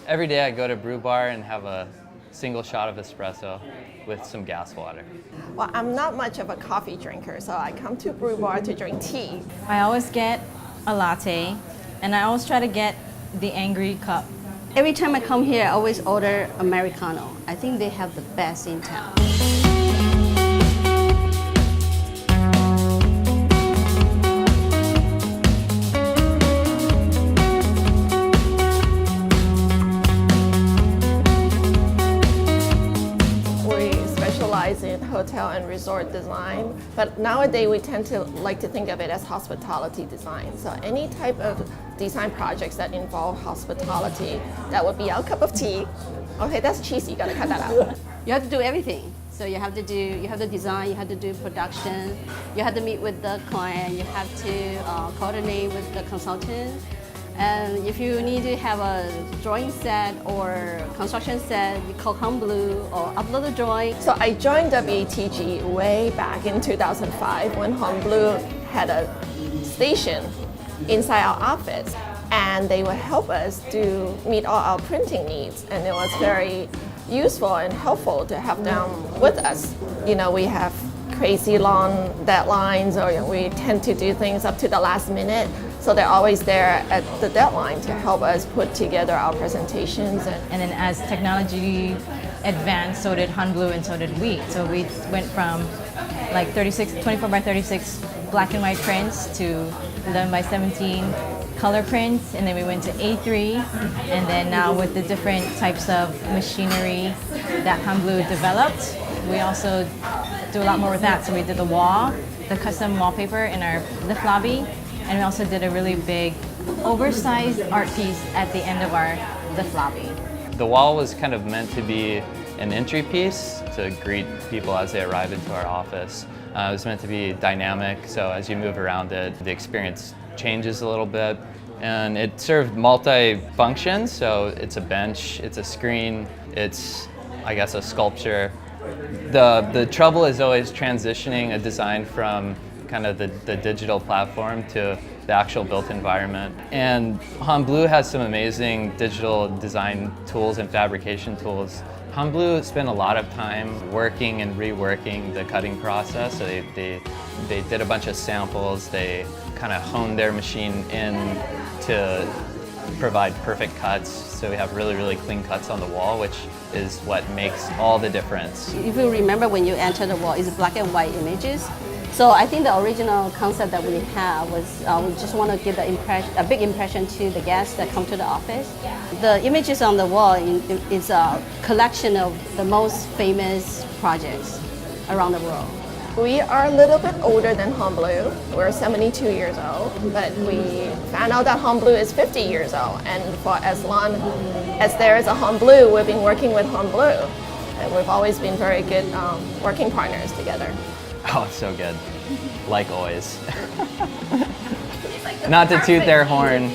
Every day I go to Brue Bar and have a single shot of espresso with some gas water. Well, I'm not much of a coffee drinker, so I come to Brue Bar to drink tea. I always get a latte, and I always try to get the angry cup. Every time I come here, I always order Americano. I think they have the best in town. In hotel and resort design, but nowadays we tend to like to think of it as hospitality design. So any type of design projects that involve hospitality, that would be our cup of tea. Okay, that's cheesy, you gotta cut that out. You have to do everything. So you have to design, you have to do production, you have to meet with the client, you have to coordinate with the consultant. And if you need to have a drawing set or construction set, you call Brue or upload a drawing. So I joined WATG way back in 2005 when Brue had a station inside our office, and they would help us to meet all our printing needs, and it was very useful and helpful to have them with us. You know, we have crazy long deadlines, or we tend to do things up to the last minute. So they're always there at the deadline to help us put together our presentations. And then as technology advanced, so did Brue and so did we. So we went from like 24 by 36 black and white prints to 11 by 17 color prints, and then we went to A3, and then now with the different types of machinery that Brue developed, we also do a lot more with that. So we did the wall, the custom wallpaper in our lift lobby, and we also did a really big, oversized art piece at the end of our lift lobby. The wall was kind of meant to be an entry piece to greet people as they arrive into our office. It was meant to be dynamic, so as you move around it, the experience changes a little bit. And it served multi-functions, so it's a bench, it's a screen, it's, I guess, a sculpture. The trouble is always transitioning a design from kind of the digital platform to the actual built environment. And Brue has some amazing digital design tools and fabrication tools. Brue spent a lot of time working and reworking the cutting process. So they did a bunch of samples. They kind of honed their machine in to provide perfect cuts. So we have really, really clean cuts on the wall, which is what makes all the difference. If you remember when you enter the wall, it's black and white images. So I think the original concept that we have was we just want to give a big impression to the guests that come to the office. The images on the wall is a collection of the most famous projects around the world. We are a little bit older than Brue. We're 72 years old, but we found out that Brue is 50 years old, and for as long as there is a Brue, we've been working with Brue, and we've always been very good working partners together. Oh, it's so good. Like always. Not to toot their horn,